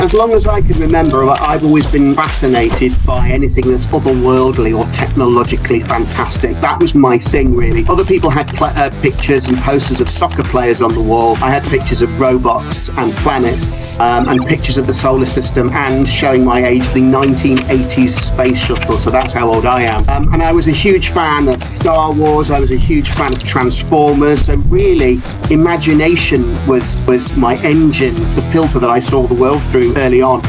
As long as I can remember, I've always been fascinated by anything that's otherworldly or technologically fantastic. That was my thing, really. Other people had pictures and posters of soccer players on the wall. I had pictures of robots and planets and pictures of the solar system, and showing my age, the 1980s space shuttle. So that's how old I am. And I was a huge fan of Star Wars. I was a huge fan of Transformers. So really, imagination was my engine, the filter that I saw the world through early on.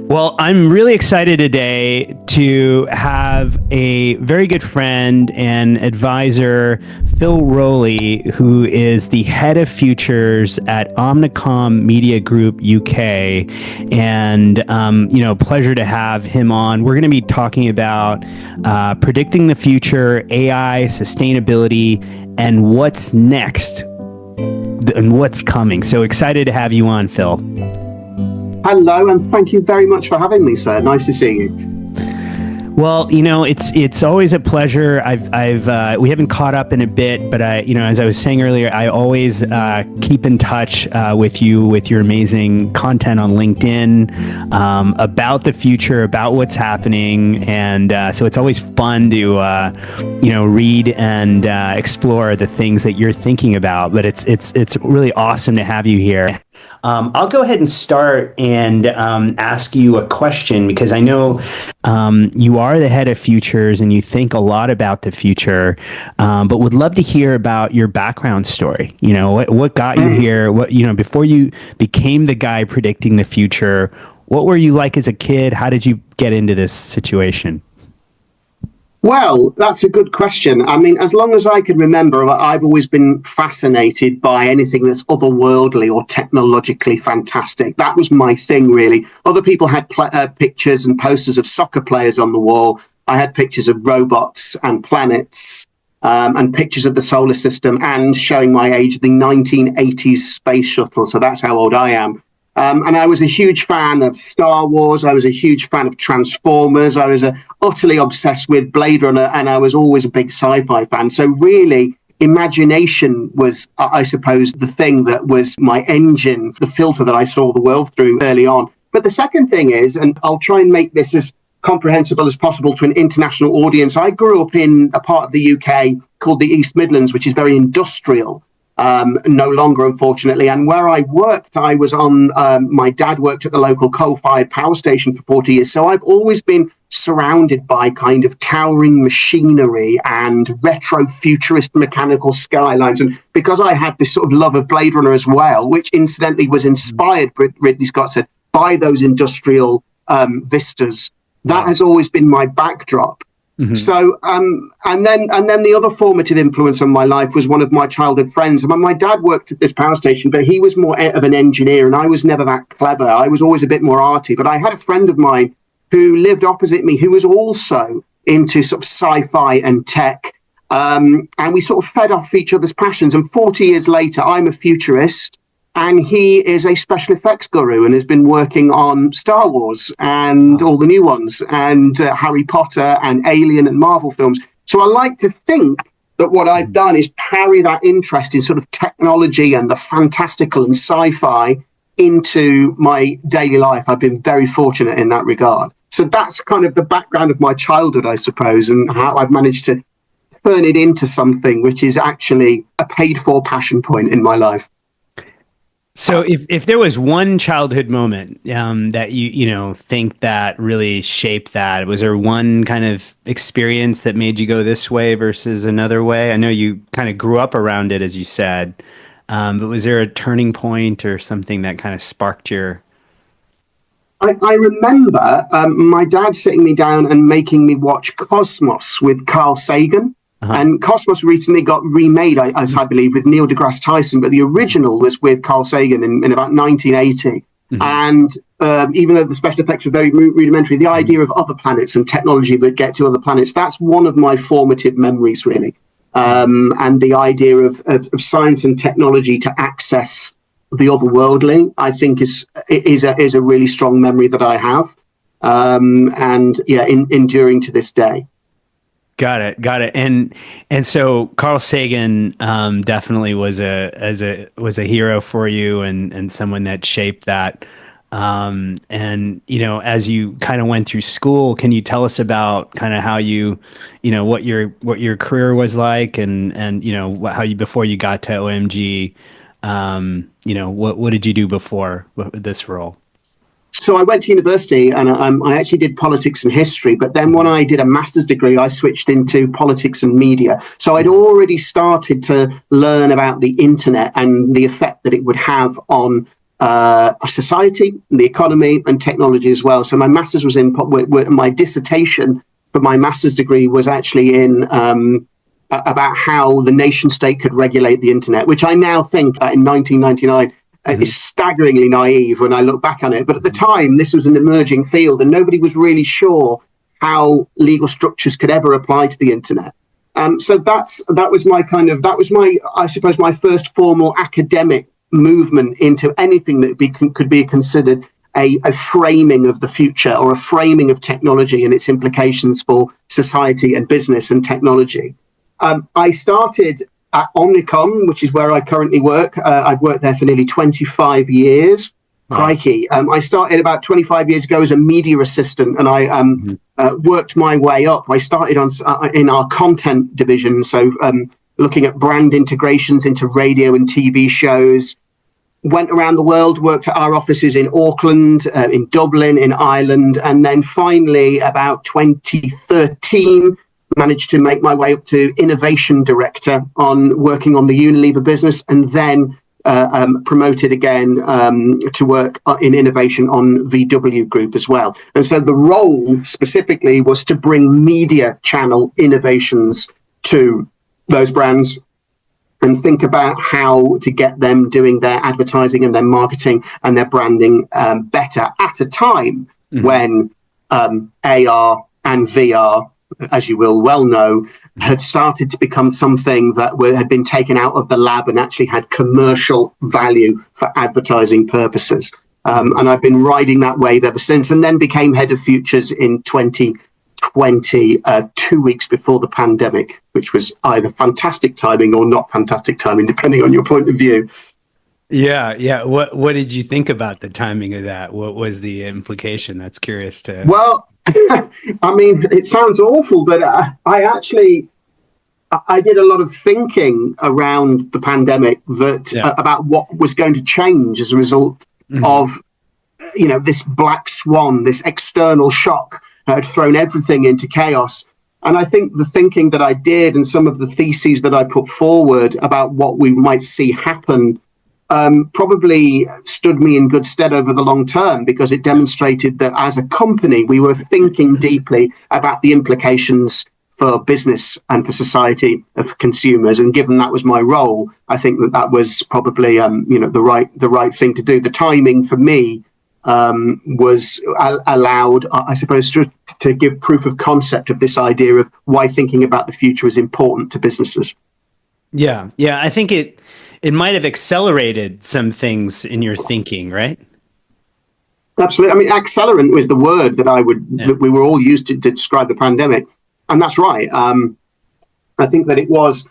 Well, I'm really excited today to have a very good friend and advisor, Phil Rowley, who is the head of futures at Omnicom Media Group UK. And, pleasure to have him on. We're going to be talking about predicting the future, AI, sustainability, and what's next and what's coming. So excited to have you on, Phil. Hello, and thank you very much for having me, sir. Nice to see you. Well, it's always a pleasure. We haven't caught up in a bit, but as I was saying earlier, I always keep in touch with you with your amazing content on LinkedIn about the future, about what's happening, and so it's always fun to read and explore the things that you're thinking about. But it's really awesome to have you here. I'll go ahead and start and ask you a question, because I know you are the head of futures and you think a lot about the future, but would love to hear about your background story. What got you here? Before you became the guy predicting the future, what were you like as a kid? How did you get into this situation? Well, that's a good question. I mean, as long as I can remember, I've always been fascinated by anything that's otherworldly or technologically fantastic. That was my thing, really. Other people had pictures and posters of soccer players on the wall. I had pictures of robots and planets and pictures of the solar system, and showing my age, the 1980s space shuttle. So that's how old I am. And I was a huge fan of Star Wars. I was a huge fan of Transformers. I was utterly obsessed with Blade Runner, and I was always a big sci-fi fan. So really, imagination was, I suppose, the thing that was my engine, the filter that I saw the world through early on. But the second thing is, and I'll try and make this as comprehensible as possible to an international audience, I grew up in a part of the UK called the East Midlands, which is very industrial. No longer, unfortunately. And where I worked, I was on, my dad worked at the local coal-fired power station for 40 years. So I've always been surrounded by kind of towering machinery and retro futurist mechanical skylines. And because I had this sort of love of Blade Runner as well, which incidentally was inspired, Ridley Scott said, by those industrial vistas, that has always been my backdrop. Mm-hmm. So, and then the other formative influence on my life was one of my childhood friends. I mean, my dad worked at this power station, but he was more of an engineer, and I was never that clever. I was always a bit more arty. But I had a friend of mine who lived opposite me, who was also into sort of sci-fi and tech, and we sort of fed off each other's passions. And 40 years later, I'm a futurist, and he is a special effects guru and has been working on Star Wars and all the new ones, and Harry Potter and Alien and Marvel films. So I like to think that what I've done is parry that interest in sort of technology and the fantastical and sci-fi into my daily life. I've been very fortunate in that regard. So that's kind of the background of my childhood, I suppose, and how I've managed to turn it into something which is actually a paid-for passion point in my life. So if there was one childhood moment that you think that really shaped that, was there one kind of experience that made you go this way versus another way? I know you kind of grew up around it, as you said, but was there a turning point or something that kind of sparked your... I remember my dad sitting me down and making me watch Cosmos with Carl Sagan. Uh-huh. And Cosmos recently got remade, I believe, with Neil deGrasse Tyson, but the original was with Carl Sagan in about 1980. Mm-hmm. And even though the special effects were very rudimentary, the idea of other planets and technology that get to other planets, that's one of my formative memories, really. And the idea of science and technology to access the otherworldly, I think is a really strong memory that I have, and enduring to this day. Got it. And so Carl Sagan definitely was a hero for you, and someone that shaped that. And as you kind of went through school, can you tell us about kind of how what your career was like, and how you before you got to OMG, what did you do before this role? So I went to university and I actually did politics and history. But then when I did a master's degree, I switched into politics and media. So I'd already started to learn about the internet and the effect that it would have on a society, the economy and technology as well. So my master's was in, my dissertation for my master's degree was actually in about how the nation state could regulate the internet, which I now think in 1999 is staggeringly naive when I look back on it. But at the time, this was an emerging field and nobody was really sure how legal structures could ever apply to the internet. So that was my I suppose my first formal academic movement into anything that could be considered a framing of the future or a framing of technology and its implications for society and business and technology. I started at Omnicom, which is where I currently work. I've worked there for nearly 25 years. Wow. Crikey. I started about 25 years ago as a media assistant, and I worked my way up. I started in our content division, so looking at brand integrations into radio and TV shows. Went around the world, worked at our offices in Auckland, in Dublin, in Ireland, and then finally, about 2013, managed to make my way up to innovation director working on the Unilever business, and then promoted again to work in innovation on VW Group as well. And so the role specifically was to bring media channel innovations to those brands and think about how to get them doing their advertising and their marketing and their branding better at a time when AR and VR, as you will well know, had started to become something that had been taken out of the lab and actually had commercial value for advertising purposes. And I've been riding that wave ever since, and then became head of futures in 2020, 2 weeks before the pandemic, which was either fantastic timing or not fantastic timing, depending on your point of view. Yeah. What did you think about the timing of that? What was the implication? That's curious to. Well, I mean, it sounds awful, but I did a lot of thinking around the pandemic about what was going to change as a result of, this black swan, this external shock had thrown everything into chaos. And I think the thinking that I did and some of the theses that I put forward about what we might see happen probably stood me in good stead over the long term, because it demonstrated that as a company, we were thinking deeply about the implications for business and for society and for consumers. And given that was my role, I think that was probably, the right thing to do. The timing for me was allowed, I suppose, to give proof of concept of this idea of why thinking about the future is important to businesses. Yeah. I think it might have accelerated some things in your thinking, right? Absolutely. I mean, accelerant was the word that we were all used to describe the pandemic. And that's right. I think that it was,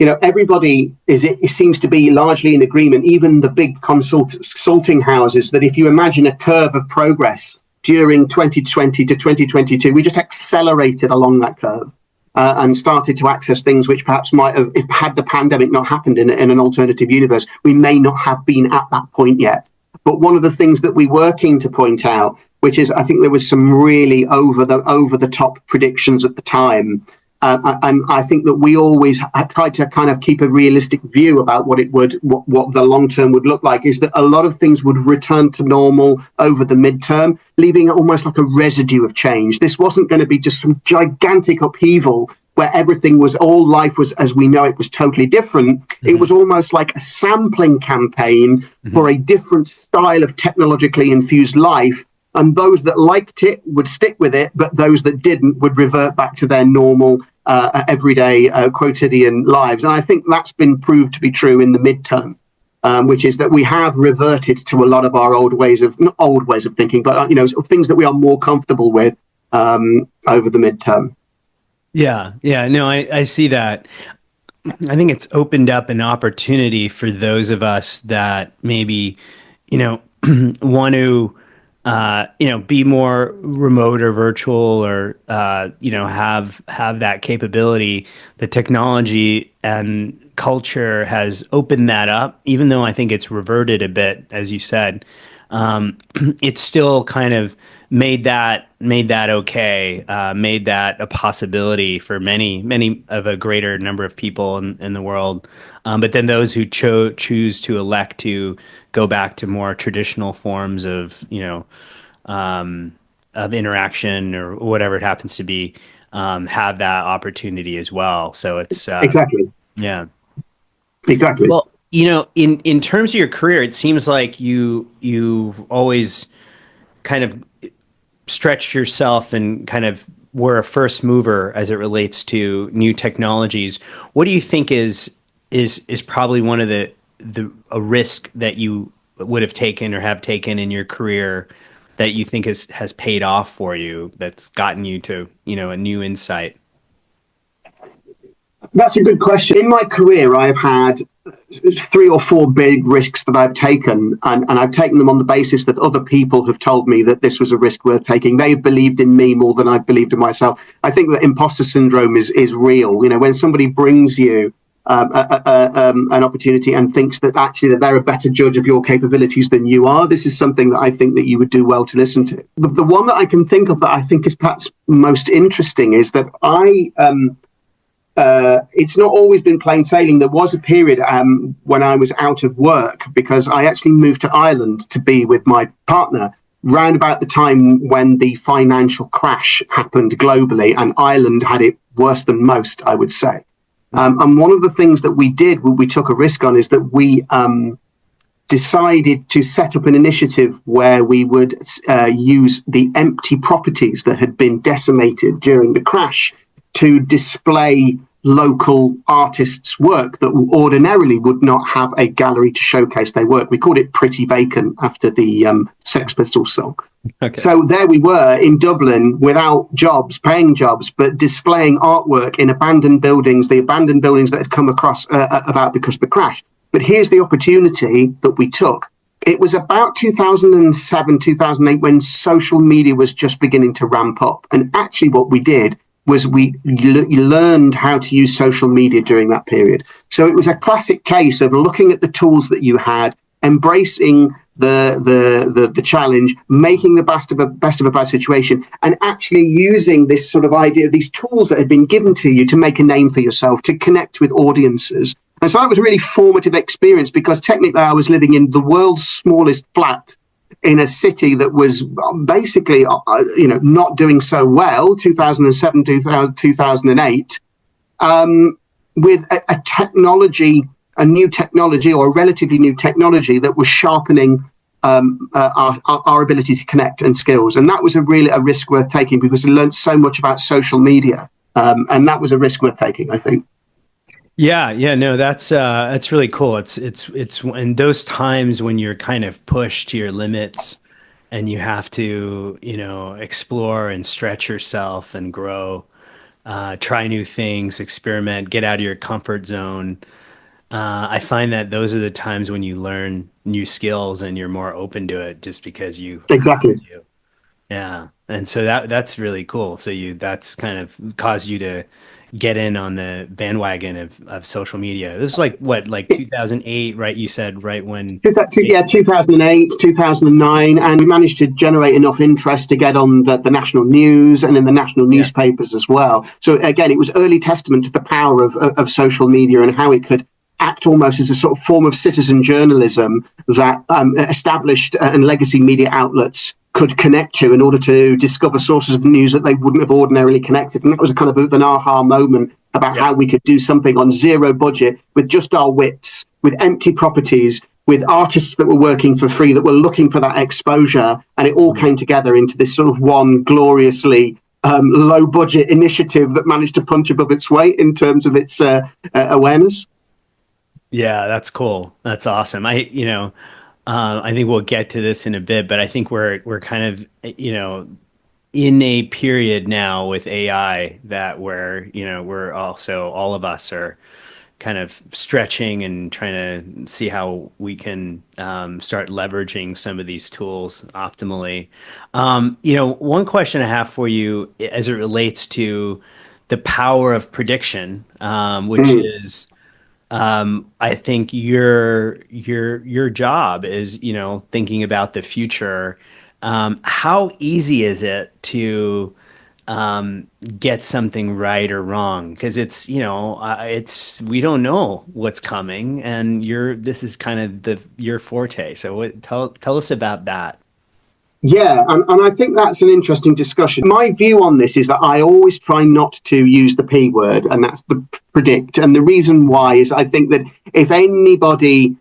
everybody it seems to be largely in agreement, even the big consulting houses, that if you imagine a curve of progress during 2020 to 2022, we just accelerated along that curve. And started to access things which perhaps might have, if had the pandemic not happened in an alternative universe, we may not have been at that point yet. But one of the things that we were keen to point out, which is I think there was some really over the top predictions at the time. And I think that we always tried to kind of keep a realistic view about what the long term would look like, is that a lot of things would return to normal over the midterm, leaving almost like a residue of change. This wasn't going to be just some gigantic upheaval where all life was as we know it was totally different. It was almost like a sampling campaign for a different style of technologically infused life. And those that liked it would stick with it, but those that didn't would revert back to their normal everyday quotidian lives. And I think that's been proved to be true in the midterm, which is that we have reverted to a lot of our not old ways of thinking, but things that we are more comfortable with over the midterm. Yeah, yeah, no, I see that. I think it's opened up an opportunity for those of us that maybe, you know, want to, be more remote or virtual, or have that capability. The technology and culture has opened that up, even though I think it's reverted a bit, as you said. It's still kind of made that okay, made that a possibility for many of a greater number of people in the world. But then those who choose to elect to go back to more traditional forms of of interaction or whatever it happens to be, have that opportunity as well. So it's Exactly. yeah. Exactly. Well, in terms of your career, it seems like you've always kind of stretched yourself and kind of were a first mover as it relates to new technologies. What do you think is probably one of the a risk that you would have taken or have taken in your career that you think has paid off for you, that's gotten you to, a new insight? That's a good question. In my career, I've had three or four big risks that I've taken, and I've taken them on the basis that other people have told me that this was a risk worth taking. They've believed in me more than I've believed in myself. I think that imposter syndrome is real. When somebody brings you an opportunity and thinks that actually that they're a better judge of your capabilities than you are, this is something that I think that you would do well to listen to. The one that I can think of that I think is perhaps most interesting is that it's not always been plain sailing. There was a period when I was out of work because I actually moved to Ireland to be with my partner round about the time when the financial crash happened globally, and Ireland had it worse than most, I would say. And one of the things that we did, we took a risk on, is that we decided to set up an initiative where we would use the empty properties that had been decimated during the crash to display local artists' work that ordinarily would not have a gallery to showcase their work. We called it Pretty Vacant after the Sex Pistols song. Okay. So there we were in Dublin without jobs, paying jobs, but displaying artwork in abandoned buildings, the abandoned buildings that had come across about because of the crash. But here's the opportunity that we took. It was about 2007, 2008 when social media was just beginning to ramp up. And actually what we did was we learned how to use social media during that period. So it was a classic case of looking at the tools that you had, embracing the challenge, making the best of a bad situation, and actually using this sort of idea of these tools that had been given to you to make a name for yourself, to connect with audiences. And so that was a really formative experience because technically I was living in the world's smallest flat in a city that was basically, not doing so well, 2007, 2008, with a technology, a new technology or a relatively new technology that was sharpening our ability to connect and skills. And that was a risk worth taking because we learned so much about social media. And that was a risk worth taking, I think. Yeah, yeah, no, that's really cool. It's in those times when you're kind of pushed to your limits and you have to, explore and stretch yourself and grow, try new things, experiment, get out of your comfort zone. I find that those are the times when you learn new skills and you're more open to it just because you have Exactly. to. Yeah. And so that's really cool. So that's kind of caused you to get in on the bandwagon of social media. This is like what, like 2008, right? You said right when Yeah, 2008, 2009, and we managed to generate enough interest to get on the national news and in the national yeah. newspapers as well. So again, it was early testament to the power of social media and how it could act almost as a sort of form of citizen journalism that established and legacy media outlets could connect to in order to discover sources of news that they wouldn't have ordinarily connected. And that was a kind of an aha moment about Yeah. how we could do something on zero budget with just our wits, with empty properties, with artists that were working for free, that were looking for that exposure. And it all came together into this sort of one gloriously low budget initiative that managed to punch above its weight in terms of its awareness. Yeah, that's cool. That's awesome. I think we'll get to this in a bit, but I think we're kind of, in a period now with AI that where, we're also, all of us are kind of stretching and trying to see how we can start leveraging some of these tools optimally. One question I have for you as it relates to the power of prediction, which Mm. is I think your job is, thinking about the future. How easy is it to get something right or wrong? Because it's we don't know what's coming, and this is kind of your forte. So tell us about that. Yeah, and I think that's an interesting discussion. My view on this is that I always try not to use the P word, and that's the predict. And the reason why is I think that if anybody,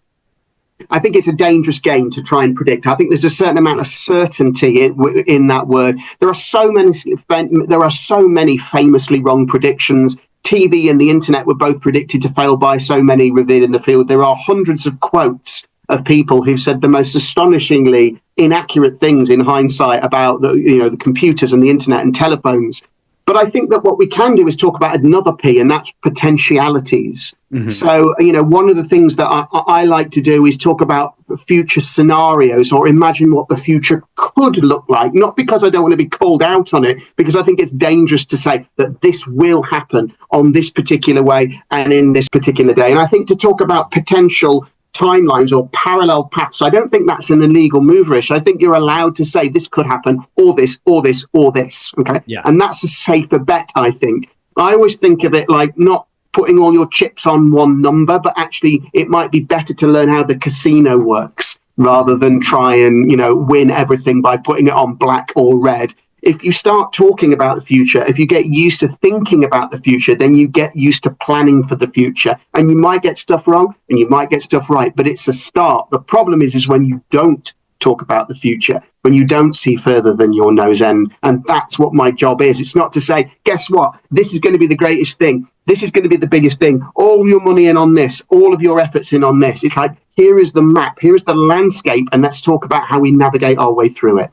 I think it's a dangerous game to try and predict. I think there's a certain amount of certainty in that word. There are so many famously wrong predictions. TV and the internet were both predicted to fail by so many revered in the field. There are hundreds of quotes of people who've said the most astonishingly inaccurate things in hindsight about the computers and the internet and telephones. But I think that what we can do is talk about another P, and that's potentialities. Hmm. So, one of the things that I like to do is talk about future scenarios or imagine what the future could look like. Not because I don't want to be called out on it, because I think it's dangerous to say that this will happen on this particular way and in this particular day. And I think to talk about potential timelines or parallel paths, I don't think that's an illegal moverish. I think you're allowed to say this could happen, or this, or this, or this. Okay. Yeah. And that's a safer bet, I think. I always think of it like not putting all your chips on one number, but actually it might be better to learn how the casino works rather than try and, win everything by putting it on black or red. If you start talking about the future, if you get used to thinking about the future, then you get used to planning for the future. And you might get stuff wrong and you might get stuff right, but it's a start. The problem is when you don't talk about the future, when you don't see further than your nose end. And that's what my job is. It's not to say, guess what? This is going to be the greatest thing. This is going to be the biggest thing. All your money in on this, all of your efforts in on this. It's like, here is the map, here is the landscape, and let's talk about how we navigate our way through it.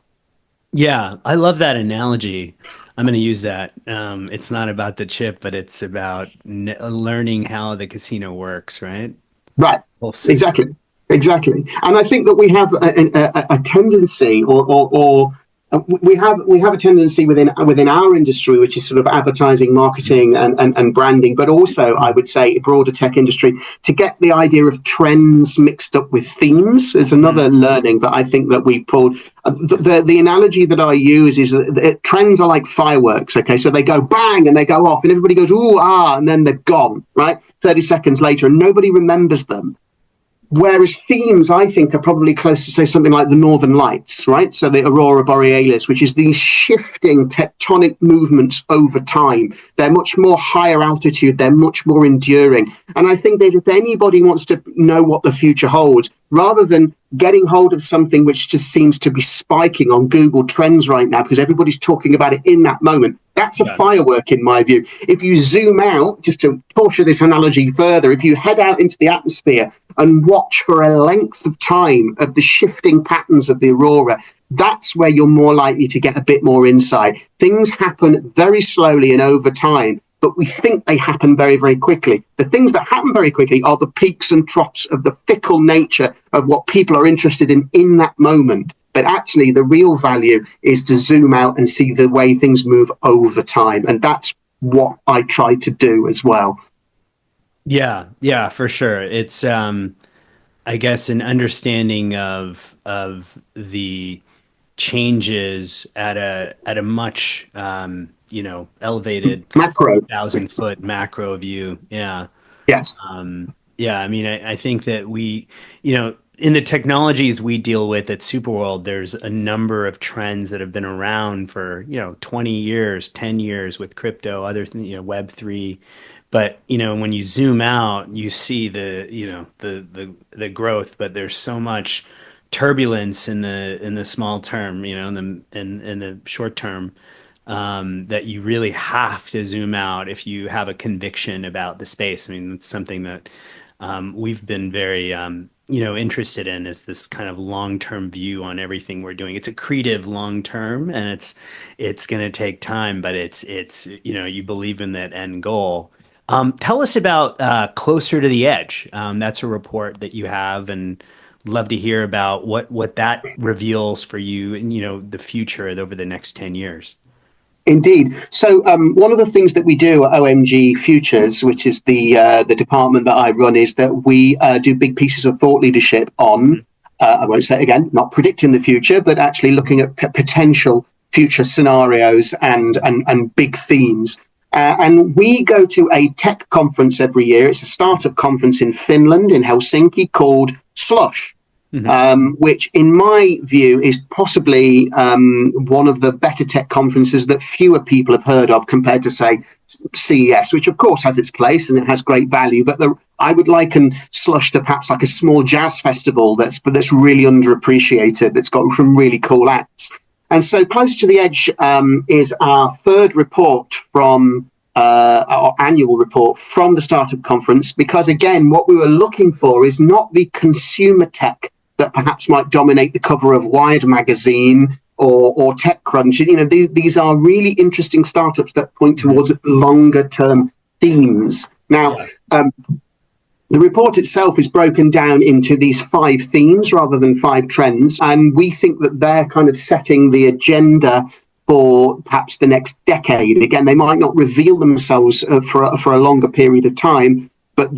Yeah, I love that analogy. I'm going to use that. It's not about the chip, but it's about learning how the casino works, right? Right. Whole system. Exactly. Exactly. And I think that we have a tendency, or we have a tendency within our industry, which is sort of advertising, marketing, and branding, but also I would say broader tech industry, to get the idea of trends mixed up with themes is another learning that I think that we've pulled. The analogy that I use is that trends are like fireworks. Okay, so they go bang and they go off, and everybody goes ooh ah, and then they're gone. Right, 30 seconds later, and nobody remembers them. Whereas themes, I think, are probably close to, say, something like the Northern Lights, right? So the Aurora Borealis, which is these shifting tectonic movements over time. They're much more higher altitude. They're much more enduring. And I think that if anybody wants to know what the future holds, rather than getting hold of something which just seems to be spiking on Google Trends right now because everybody's talking about it in that moment, that's a Yeah. firework in my view. If you zoom out, just to torture this analogy further, if you head out into the atmosphere and watch for a length of time of the shifting patterns of the aurora, that's where you're more likely to get a bit more insight. Things happen very slowly and over time, but we think they happen very, very quickly. The things that happen very quickly are the peaks and troughs of the fickle nature of what people are interested in that moment. But actually, the real value is to zoom out and see the way things move over time. And that's what I try to do as well. Yeah, yeah, for sure. It's I guess an understanding of the changes at a much elevated kind of Macro, 30,000 foot macro view. Yeah. yes. Yeah, I mean, I think that in the technologies we deal with at Superworld, there's a number of trends that have been around for, 20 years, 10 years with crypto, other, Web3. But, when you zoom out, you see the growth, but there's so much turbulence in the small term, in the short term, that you really have to zoom out if you have a conviction about the space. I mean, it's something that we've been very interested in is this kind of long-term view on everything we're doing. It's accretive long-term, and it's going to take time, but it's you believe in that end goal. Tell us about Closer to the Edge. That's a report that you have, and love to hear about what that reveals for you and the future over the next 10 years. Indeed. So one of the things that we do at OMG Futures, which is the department that I run, is that we do big pieces of thought leadership on, I won't say it again, not predicting the future, but actually looking at potential future scenarios and big themes. And we go to a tech conference every year. It's a startup conference in Finland, in Helsinki, called Slush. Which, in my view, is possibly one of the better tech conferences that fewer people have heard of compared to, say, CES, which, of course, has its place and it has great value. But I would liken Slush to perhaps like a small jazz festival that's really underappreciated, that's got some really cool acts. And so Close to the Edge is our third report from our annual report from the startup conference, because, again, what we were looking for is not the consumer tech that perhaps might dominate the cover of Wired magazine or TechCrunch. These are really interesting startups that point towards longer term themes. Now, the report itself is broken down into these 5 themes rather than 5 trends. And we think that they're kind of setting the agenda for perhaps the next decade. Again, they might not reveal themselves for a longer period of time, but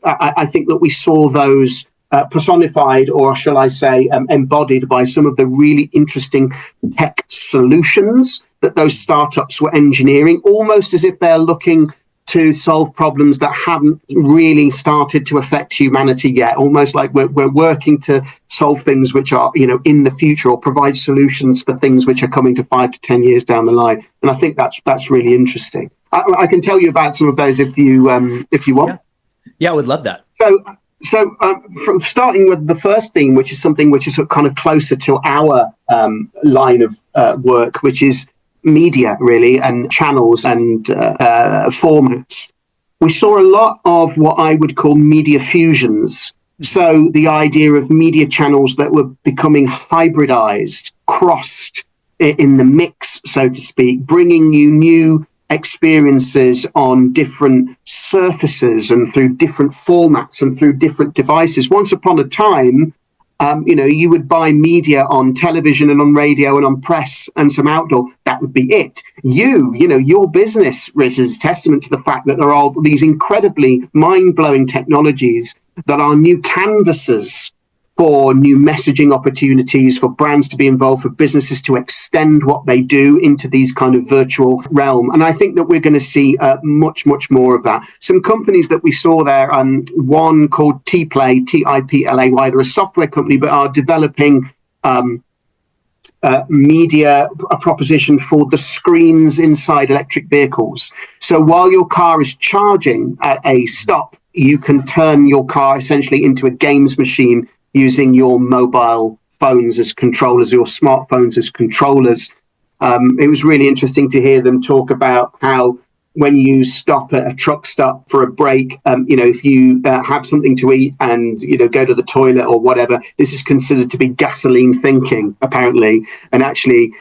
I think that we saw those personified, or shall I say, embodied by some of the really interesting tech solutions that those startups were engineering, almost as if they're looking to solve problems that haven't really started to affect humanity yet, almost like we're working to solve things which are, in the future, or provide solutions for things which are coming to 5 to 10 years down the line. And I think that's really interesting. I can tell you about some of those if you want. Yeah, I would love that. So from starting with the first theme, which is something which is kind of closer to our line of work, which is media, really, and channels and formats. We saw a lot of what I would call media fusions. So the idea of media channels that were becoming hybridized, crossed in the mix, so to speak, bringing you new experiences on different surfaces and through different formats and through different devices. Once upon a time, you would buy media on television and on radio and on press and some outdoor. That would be it. Your business, Rich, is a testament to the fact that there are these incredibly mind-blowing technologies that are new canvases for new messaging opportunities, for brands to be involved, for businesses to extend what they do into these kind of virtual realm. And I think that we're going to see much, much more of that. Some companies that we saw there, one called Tplay, Tiplay, they're a software company, but are developing media, a proposition for the screens inside electric vehicles. So while your car is charging at a stop, you can turn your car essentially into a games machine using your mobile phones as controllers, your smartphones as controllers. It was really interesting to hear them talk about how when you stop at a truck stop for a break, if you have something to eat and, go to the toilet or whatever, this is considered to be gasoline thinking, apparently, and actually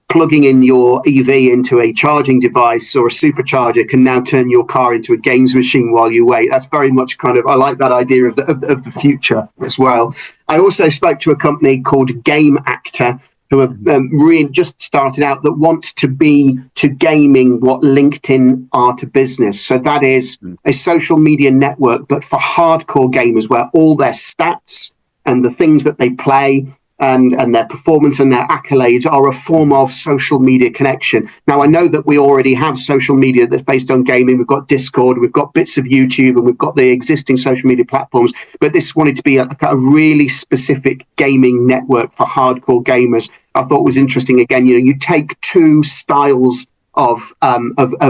plugging in your EV into a charging device or a supercharger can now turn your car into a games machine while you wait. That's very much I like that idea of the future as well. I also spoke to a company called Game Actor, who have really just started out, that want to be to gaming what LinkedIn are to business. So that is a social media network, but for hardcore gamers, where all their stats and the things that they play and their performance and their accolades are a form of social media connection. Now, I know that we already have social media that's based on gaming. We've got Discord, we've got bits of YouTube, and we've got the existing social media platforms. But this wanted to be a really specific gaming network for hardcore gamers. I thought was interesting. Again, you take two styles of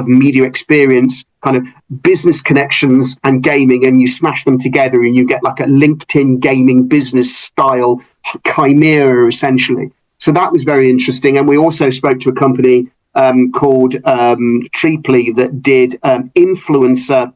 media experience, kind of business connections and gaming, and you smash them together and you get like a LinkedIn gaming business style chimera, essentially. So that was very interesting. And we also spoke to a company called Treeply that did influencer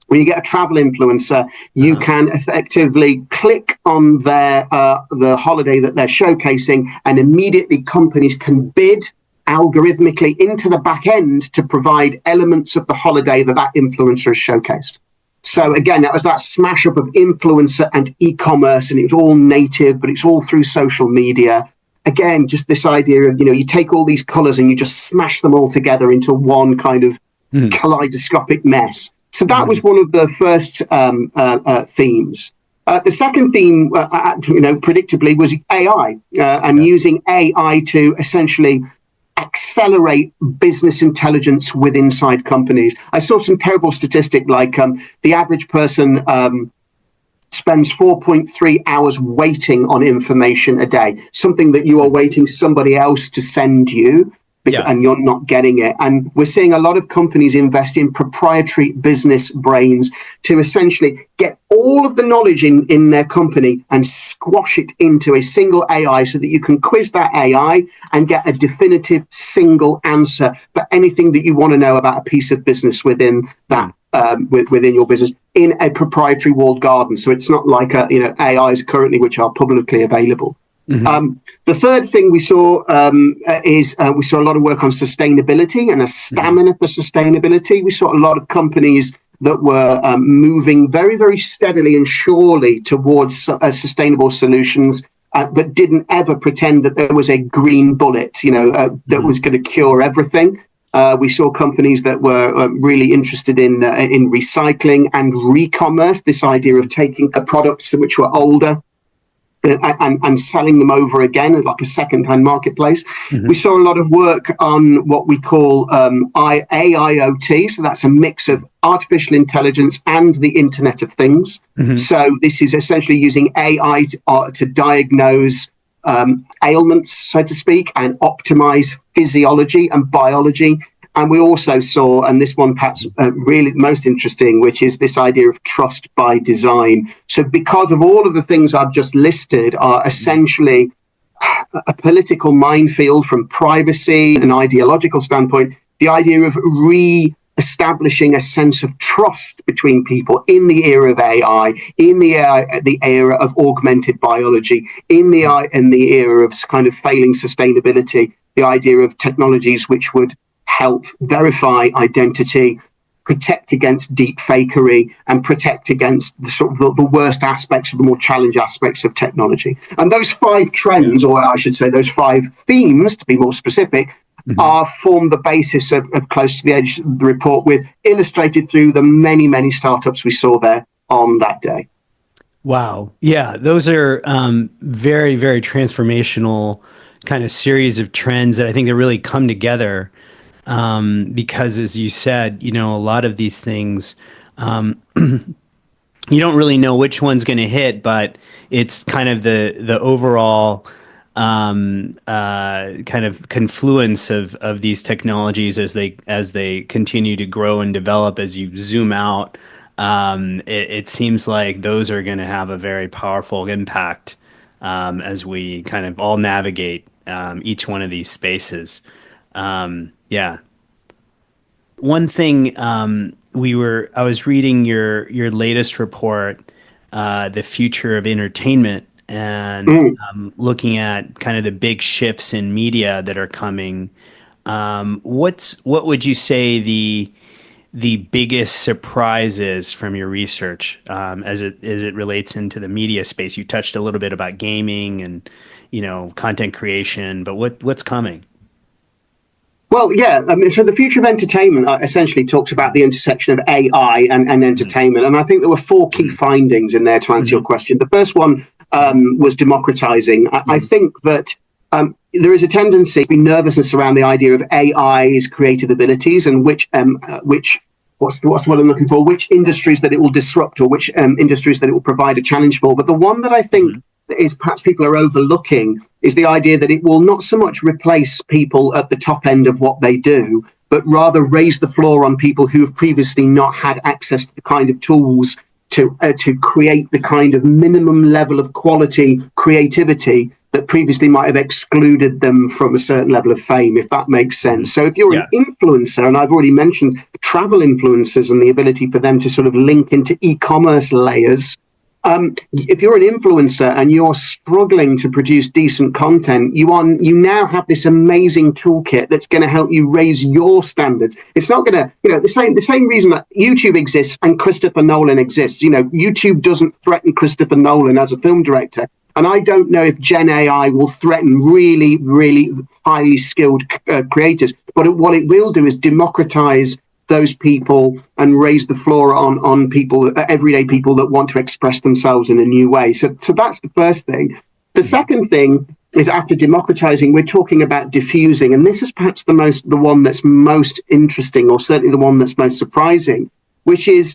When you get a travel influencer, you can effectively click on their the holiday that they're showcasing, and immediately companies can bid algorithmically into the back end to provide elements of the holiday that influencer has showcased. So again, that was that smash up of influencer and e-commerce, and it was all native, but it's all through social media. Again, just this idea of, you take all these colors and you just smash them all together into one kind of kaleidoscopic mess. So that was one of the first themes. The second theme, predictably, was AI and using AI to essentially accelerate business intelligence inside companies. I saw some terrible statistic like the average person spends 4.3 hours waiting on information a day, something that you are waiting somebody else to send you. And you're not getting it. And we're seeing a lot of companies invest in proprietary business brains to essentially get all of the knowledge in their company and squash it into a single AI so that you can quiz that AI and get a definitive single answer for anything that you want to know about a piece of business within that. Within your business in a proprietary walled garden. So it's not like AIs currently which are publicly available. The third thing we saw is we saw a lot of work on sustainability and a stamina for sustainability. We saw a lot of companies that were moving very, very steadily and surely towards sustainable solutions, but didn't ever pretend that there was a green bullet, that was going to cure everything. We saw companies that were really interested in recycling and re-commerce, this idea of taking products which were older and selling them over again like a second-hand marketplace. We saw a lot of work on what we call AIoT. So that's a mix of artificial intelligence and the Internet of Things. So this is essentially using AI to diagnose ailments, so to speak, and optimize physiology and biology. And we also saw, and this one perhaps really most interesting, which is this idea of trust by design. So because of all of the things I've just listed are essentially a political minefield from privacy and ideological standpoint, the idea of establishing a sense of trust between people in the era of AI, in the era of augmented biology, in the era of kind of failing sustainability, the idea of technologies which would help verify identity, protect against deep fakery, and protect against the worst aspects of the more challenging aspects of technology. And those 5 trends, or I should say those 5 themes, to be more specific, form the basis of Close to the Edge, the report, with illustrated through the many, many startups we saw there on that day. Wow. Yeah, those are very, very transformational kind of series of trends that I think that really come together because, as you said, a lot of these things, you don't really know which one's going to hit, but it's kind of the overall kind of confluence of these technologies as they continue to grow and develop. As you zoom out, it seems like those are going to have a very powerful impact as we kind of all navigate each one of these spaces. Yeah. One thing I was reading your latest report, The Future of Entertainment, and looking at kind of the big shifts in media that are coming. What would you say the biggest surprise is from your research as it relates into the media space? You touched a little bit about gaming and content creation, but what's coming? Well, yeah. So the future of entertainment essentially talks about the intersection of AI and entertainment. And I think there were 4 key findings in there to answer your question. The first one was democratizing. I think that there is a tendency to be nervousness around the idea of AI's creative abilities and which what's the word I'm looking for, which industries that it will disrupt or which industries that it will provide a challenge for. But the one that I think is perhaps people are overlooking is the idea that it will not so much replace people at the top end of what they do, but rather raise the floor on people who have previously not had access to the kind of tools to create the kind of minimum level of quality creativity that previously might have excluded them from a certain level of fame, if that makes sense. So if you're an influencer, and I've already mentioned travel influencers and the ability for them to sort of link into e-commerce layers, if you're an influencer and you're struggling to produce decent content, you now have this amazing toolkit that's going to help you raise your standards. It's not going to, the same reason that YouTube exists and Christopher Nolan exists. YouTube doesn't threaten Christopher Nolan as a film director. And I don't know if Gen AI will threaten really, really highly skilled creators. But what it will do is democratize those people and raise the floor on people, everyday people that want to express themselves in a new way. So that's the first thing. The second thing is, after democratizing, we're talking about diffusing. And this is perhaps the one that's most interesting, or certainly the one that's most surprising, which is,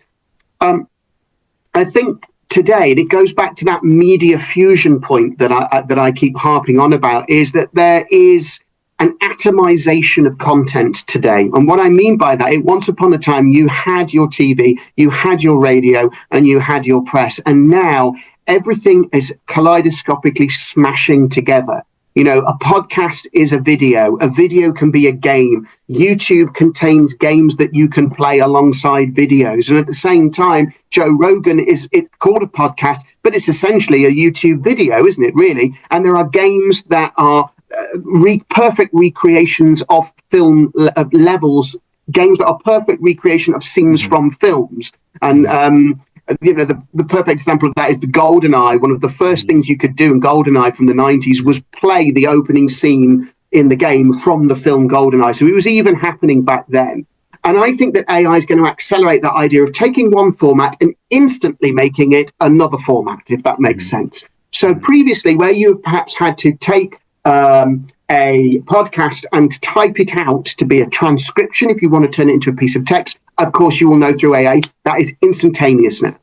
I think, today, and it goes back to that media fusion point that I keep harping on about, is that there is an atomization of content today. And what I mean by that, once upon a time, you had your TV, you had your radio, and you had your press. And now everything is kaleidoscopically smashing together. A podcast is a video can be a game. YouTube contains games that you can play alongside videos. And at the same time, Joe Rogan it's called a podcast, but it's essentially a YouTube video, isn't it, really? And there are games that are perfect recreations of film levels, games that are perfect recreation of scenes from films. And the perfect example of that is the GoldenEye. One of the first things you could do in GoldenEye from the 90s was play the opening scene in the game from the film GoldenEye. So it was even happening back then. And I think that AI is going to accelerate that idea of taking one format and instantly making it another format, if that makes sense. So previously, where you have perhaps had to take a podcast and type it out to be a transcription, if you want to turn it into a piece of text, of course, you will know through AI, that is instantaneous now.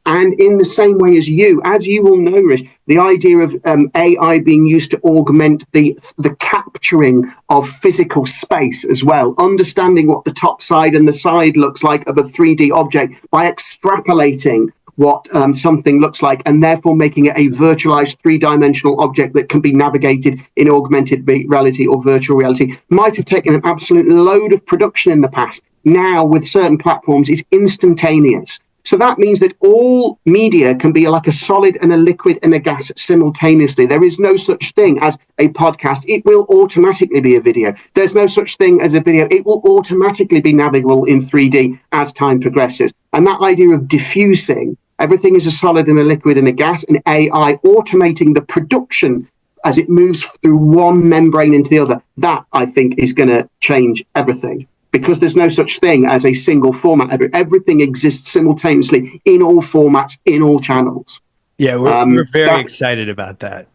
And in the same way as you will know, Rich, the idea of AI being used to augment the capturing of physical space as well, understanding what the top side and the side looks like of a 3D object by extrapolating what something looks like, and therefore making it a virtualized three-dimensional object that can be navigated in augmented reality or virtual reality, might have taken an absolute load of production in the past. Now, with certain platforms, it's instantaneous. So that means that all media can be like a solid and a liquid and a gas simultaneously. There is no such thing as a podcast. It will automatically be a video. There's no such thing as a video. It will automatically be navigable in 3D as time progresses. And that idea of diffusing, everything is a solid and a liquid and a gas, and AI automating the production as it moves through one membrane into the other, that, I think, is going to change everything. Because there's no such thing as a single format. Everything exists simultaneously in all formats, in all channels. Yeah, we're very excited about that.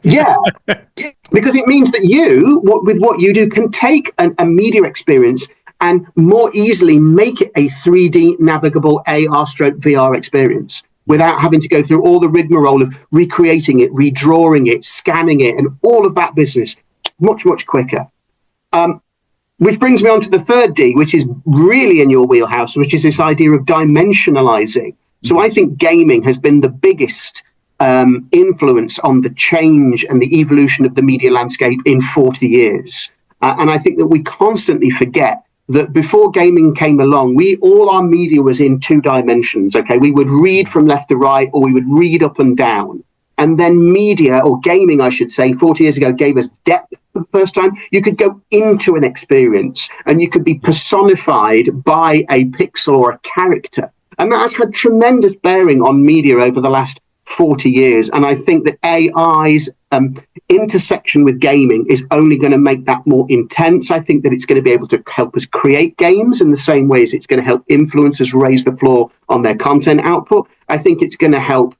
Yeah, because it means that with what you do, can take a media experience and more easily make it a 3D navigable AR/VR experience without having to go through all the rigmarole of recreating it, redrawing it, scanning it, and all of that business much, much quicker. Which brings me on to the third D, which is really in your wheelhouse, which is this idea of dimensionalizing. So I think gaming has been the biggest influence on the change and the evolution of the media landscape in 40 years. And I think that we constantly forget that before gaming came along, all our media was in two dimensions. Okay, we would read from left to right, or we would read up and down. And then media, or gaming, I should say, 40 years ago, gave us depth for the first time. You could go into an experience and you could be personified by a pixel or a character. And that has had tremendous bearing on media over the last 40 years. And I think that AI's intersection with gaming is only going to make that more intense. I think that it's going to be able to help us create games in the same way as it's going to help influencers raise the floor on their content output. I think it's going to help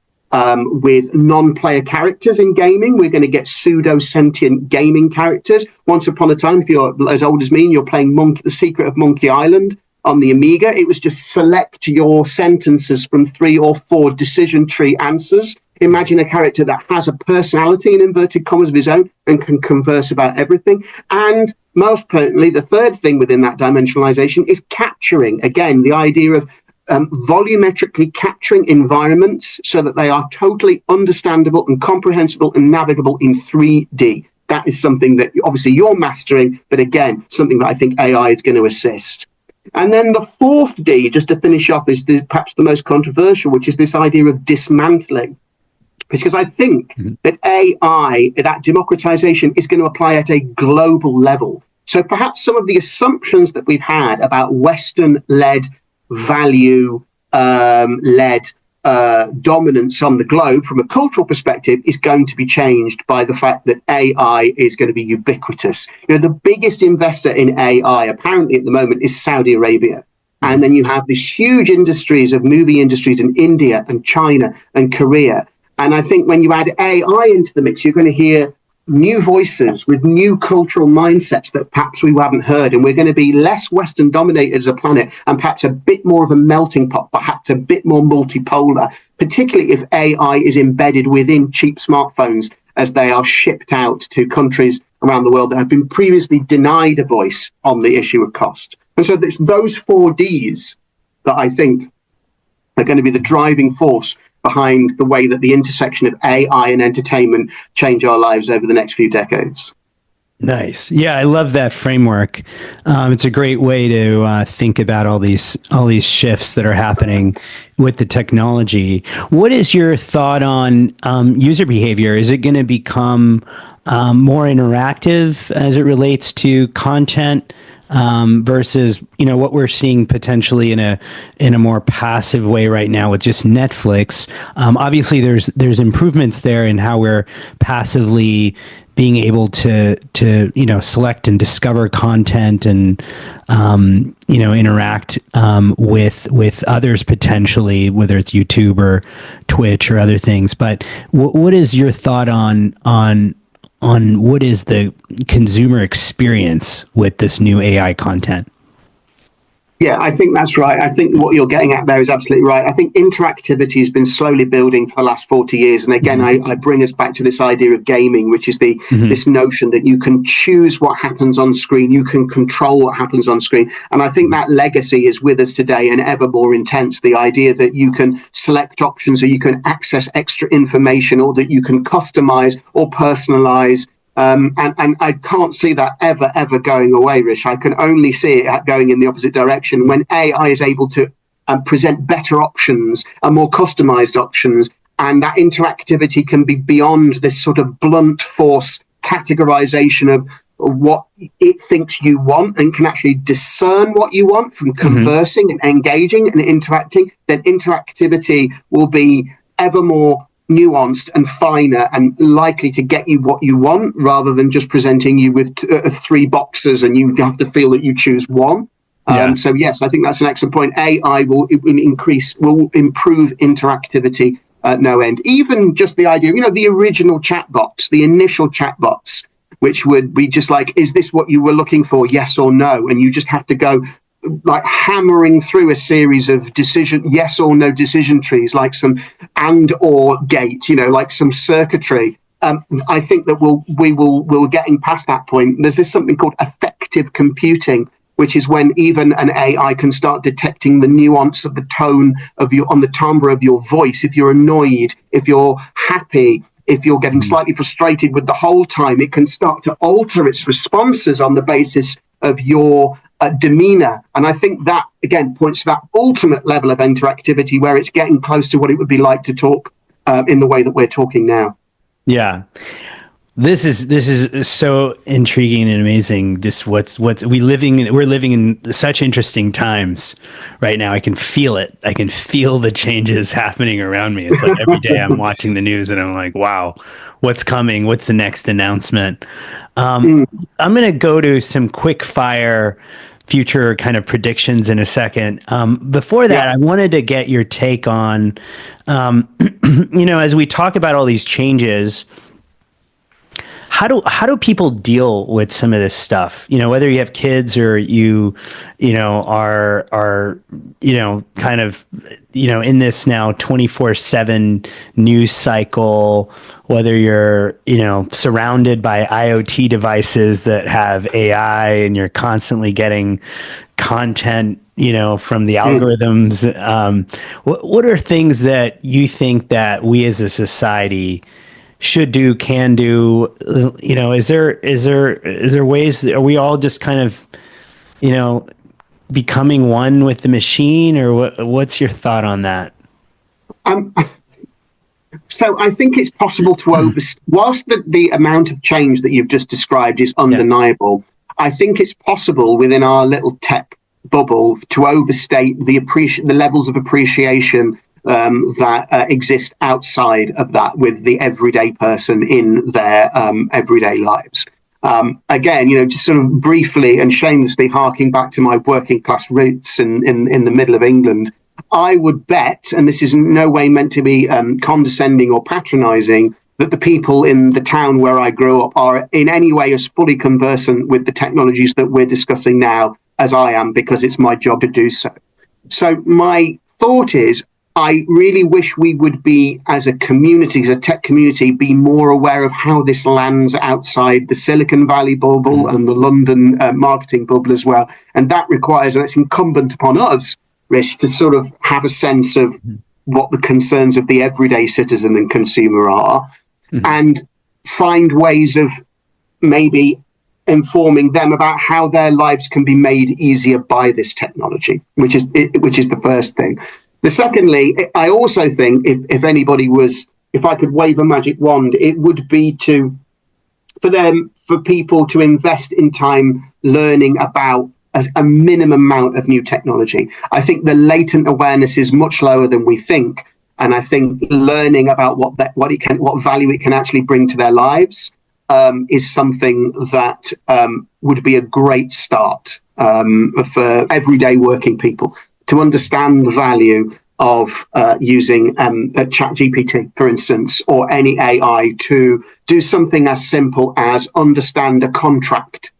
with non-player characters in gaming. We're going to get pseudo-sentient gaming characters. Once upon a time, if you're as old as me and you're playing The Secret of Monkey Island on the Amiga, it was just select your sentences from 3 or 4 decision tree answers. Imagine a character that has a personality, in inverted commas, of his own and can converse about everything. And most pertinently, the third thing within that dimensionalization is capturing. Again, the idea of volumetrically capturing environments so that they are totally understandable and comprehensible and navigable in 3D. That is something that obviously you're mastering, but again, something that I think AI is going to assist. And then the fourth D, just to finish off, is perhaps the most controversial, which is this idea of dismantling. Because I think that AI, that democratization, is going to apply at a global level. So perhaps some of the assumptions that we've had about Western-led, value-led dominance on the globe from a cultural perspective is going to be changed by the fact that AI is going to be ubiquitous. The biggest investor in AI apparently at the moment is Saudi Arabia. And then you have these huge industries of movie industries in India and China and Korea. And I think when you add AI into the mix, you're going to hear new voices with new cultural mindsets that perhaps we haven't heard. And we're going to be less Western dominated as a planet and perhaps a bit more of a melting pot, perhaps a bit more multipolar, particularly if AI is embedded within cheap smartphones as they are shipped out to countries around the world that have been previously denied a voice on the issue of cost. And so it's those 4 Ds that I think are going to be the driving force behind the way that the intersection of AI and entertainment change our lives over the next few decades. Nice. Yeah, I love that framework. It's a great way to think about all these shifts that are happening with the technology. What is your thought on user behavior? Is it going to become more interactive as it relates to content? Versus, what we're seeing potentially in a more passive way right now with just Netflix. Obviously, there's improvements there in how we're passively being able to select and discover content and interact with others potentially, whether it's YouTube or Twitch or other things. But what is your thought on what is the consumer experience with this new AI content? Yeah, I think that's right. I think what you're getting at there is absolutely right. I think interactivity has been slowly building for the last 40 years. And again, I bring us back to this idea of gaming, which is this notion that you can choose what happens on screen, you can control what happens on screen. And I think that legacy is with us today and ever more intense. The idea that you can select options or you can access extra information or that you can customize or personalize. And I can't see that ever going away, Rish. I can only see it going in the opposite direction when AI is able to present better options and more customized options. And that interactivity can be beyond this sort of blunt force categorization of what it thinks you want and can actually discern what you want from conversing and engaging and interacting. Then interactivity will be ever more nuanced and finer and likely to get you what you want rather than just presenting you with 3 boxes and you have to feel that you choose one. So yes, I think that's an excellent point. AI will improve interactivity at no end. Even just the idea, the original chatbots, the initial chatbots, which would be just like, is this what you were looking for? Yes or no? And you just have to go like hammering through a series of yes or no decision trees, like some and or gate, like some circuitry. I think that we're getting past that point. There's this something called effective computing, which is when even an AI can start detecting the nuance of the tone on the timbre of your voice. If you're annoyed, if you're happy, if you're getting slightly frustrated with the whole time, it can start to alter its responses on the basis of your demeanor. And I think that, again, points to that ultimate level of interactivity where it's getting close to what it would be like to talk in the way that we're talking now. Yeah. This is so intriguing and amazing. Just we're living in such interesting times right now. I can feel it. I can feel the changes happening around me. It's like every day I'm watching the news and I'm like, wow, what's coming? What's the next announcement? I'm going to go to some quick fire future kind of predictions in a second. Before that, I wanted to get your take on, as we talk about all these changes, how do people deal with some of this stuff? Whether you have kids or are kind of in this now 24/7 news cycle, whether you're surrounded by IoT devices that have AI and you're constantly getting content from the algorithms. What are things that you think that we as a society should do, can do? Is there ways? Are we all just kind of becoming one with the machine, or what's your thought on that? So I think it's possible to whilst the amount of change that you've just described is undeniable. I think it's possible within our little tech bubble to overstate the levels of appreciation that exist outside of that with the everyday person in their everyday lives. Again, just sort of briefly and shamelessly harking back to my working class roots in the middle of England, I would bet, and this is in no way meant to be condescending or patronising, that the people in the town where I grew up are in any way as fully conversant with the technologies that we're discussing now as I am, because it's my job to do so. So my thought is, I really wish we would be, as a community, as a tech community, be more aware of how this lands outside the Silicon Valley bubble and the London marketing bubble as well. And that requires, and it's incumbent upon us, Rish, to sort of have a sense of what the concerns of the everyday citizen and consumer are, and find ways of maybe informing them about how their lives can be made easier by this technology, which is the first thing. The secondly, I also think if I could wave a magic wand, it would be for people to invest in time learning about a minimum amount of new technology. I think the latent awareness is much lower than we think, and I think learning about what value it can actually bring to their lives is something that would be a great start for everyday working people to understand the value of using a ChatGPT, for instance, or any AI to do something as simple as understand a contract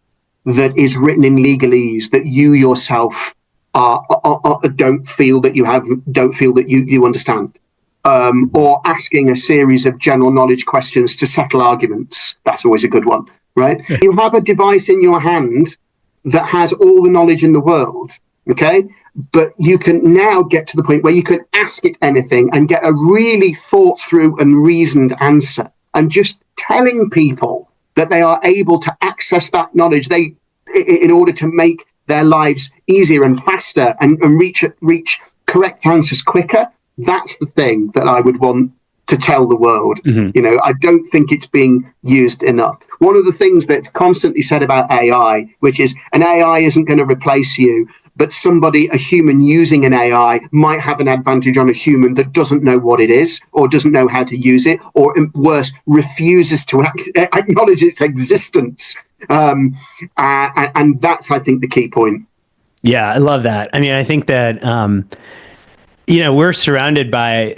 that is written in legalese that you yourself don't feel that you understand. Or asking a series of general knowledge questions to settle arguments. That's always a good one, right? Yeah. You have a device in your hand that has all the knowledge in the world, okay? But you can now get to the point where you can ask it anything and get a really thought through and reasoned answer. And just telling people that they are able to access that knowledge in order to make their lives easier and faster and reach correct answers quicker. That's the thing that I would want to tell the world. I don't think it's being used enough. One of the things that's constantly said about AI, which is an AI isn't going to replace you, but a human using an AI might have an advantage on a human that doesn't know what it is or doesn't know how to use it, or worse, refuses to acknowledge its existence. And that's, I think, the key point. Yeah, I love that. I mean, I think that, we're surrounded by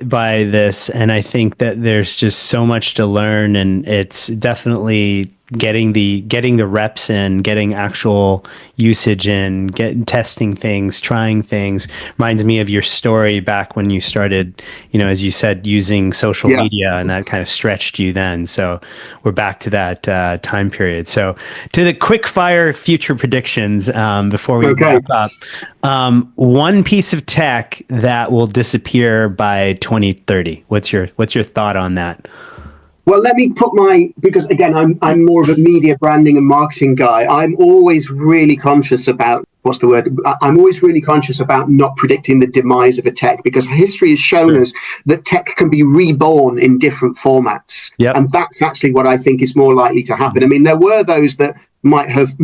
this, and I think that there's just so much to learn, and it's definitely getting the reps in, getting actual usage in, testing things, trying things. Reminds me of your story back when you started, as you said, using social media, and that kind of stretched you then. So we're back to that time period. So to the quick fire future predictions before we wrap up. One piece of tech that will disappear by 2030. What's your thought on that? Well, let me because again, I'm more of a media branding and marketing guy. I'm always really conscious about I'm always really conscious about not predicting the demise of a tech, because history has shown us that tech can be reborn in different formats. Yep. And that's actually what I think is more likely to happen. I mean, there were those that might have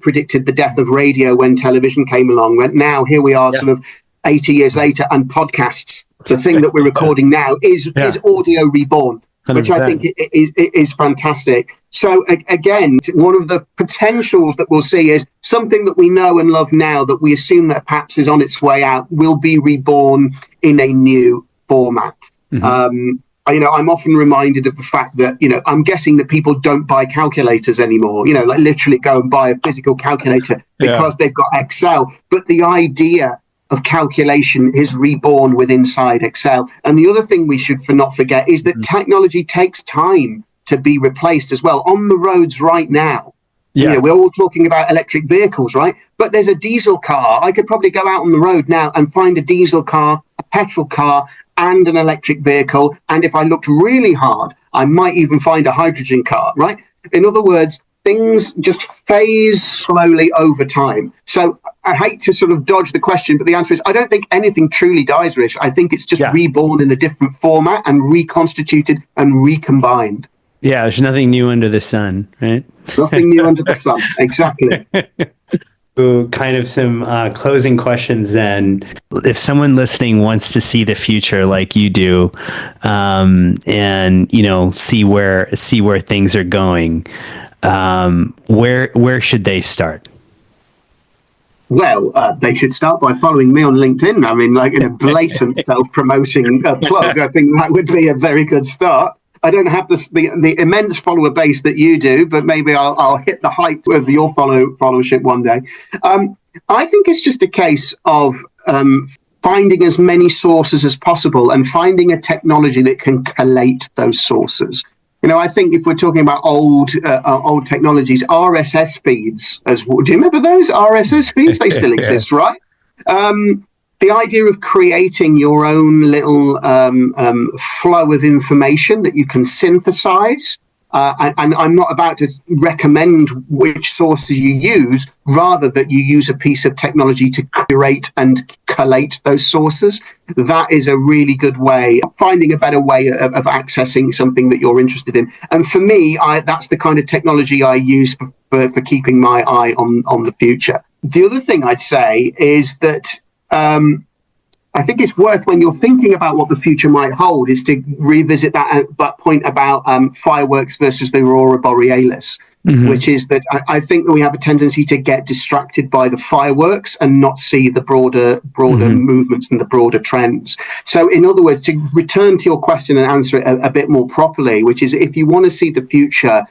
predicted the death of radio when television came along. But now here we are, sort of 80 years later, and podcasts, the thing that we're recording now, is audio reborn. 100%. Which I think is fantastic. So again, one of the potentials that we'll see is something that we know and love now that we assume that perhaps is on its way out will be reborn in a new format. I'm often reminded of the fact that, I'm guessing that people don't buy calculators anymore, like literally go and buy a physical calculator because they've got Excel. But the idea of calculation is reborn with inside Excel. And the other thing we should not forget is that technology takes time to be replaced as well. On the roads right now, we're all talking about electric vehicles, right? But there's a diesel car. I could probably go out on the road now and find a diesel car, a petrol car, and an electric vehicle. And if I looked really hard, I might even find a hydrogen car, right? In other words, things just phase slowly over time. So I hate to sort of dodge the question, but the answer is I don't think anything truly dies, Rish. I think it's just reborn in a different format and reconstituted and recombined. Yeah, there's nothing new under the sun, right? Nothing new under the sun. Exactly. So kind of some closing questions then. If someone listening wants to see the future like you do, and see where things are going, where should they start? Well, they should start by following me on LinkedIn. I mean, like in a blatant self-promoting plug, I think that would be a very good start. I don't have the immense follower base that you do, but maybe I'll hit the height of your followership one day. I think it's just a case of finding as many sources as possible and finding a technology that can collate those sources. I think if we're talking about old technologies, RSS feeds, do you remember those RSS feeds? They still exist, right? The idea of creating your own little flow of information that you can synthesize, and I'm not about to recommend which sources you use, rather that you use a piece of technology to curate and collate those sources. That is a really good way of finding a better way of accessing something that you're interested in. And for me, that's the kind of technology I use for keeping my eye on the future. The other thing I'd say is that I think it's worth, when you're thinking about what the future might hold, is to revisit that point about fireworks versus the aurora borealis, which is that I think that we have a tendency to get distracted by the fireworks and not see the broader movements and the broader trends. So in other words, to return to your question and answer it a bit more properly, which is, if you want to see the future,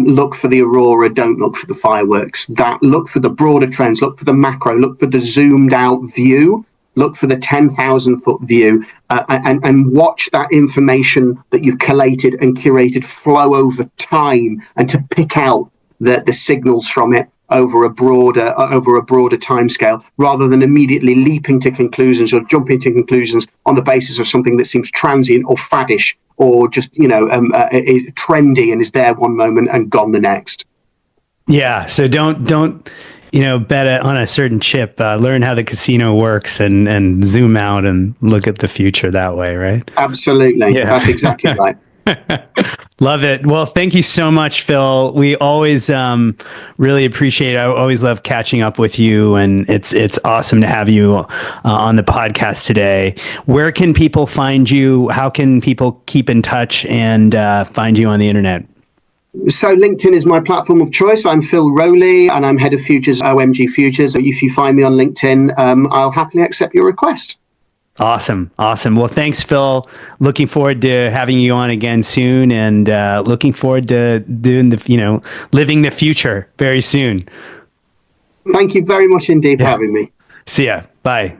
look for the aurora, don't look for the fireworks. Look for the broader trends, look for the macro, look for the zoomed out view, look for the 10,000 foot view, and watch that information that you've collated and curated flow over time, and to pick out the signals from it over a broader timescale, rather than immediately leaping to conclusions or jumping to conclusions on the basis of something that seems transient or faddish, or just trendy and is there one moment and gone the next. Yeah. So don't bet on a certain chip. Learn how the casino works and zoom out and look at the future that way, right? Absolutely. Yeah. That's exactly right. Love it. Well, thank you so much, Phil. We always really appreciate it. I always love catching up with you, and it's awesome to have you on the podcast today. Where can people find you? How can people keep in touch and find you on the internet? So LinkedIn is my platform of choice. I'm Phil Rowley, and I'm head of Futures, OMG Futures. If you find me on LinkedIn, I'll happily accept your request. Awesome. Well, thanks, Phil. Looking forward to having you on again soon, and looking forward to doing living the future very soon. Thank you very much indeed for having me. See ya. Bye.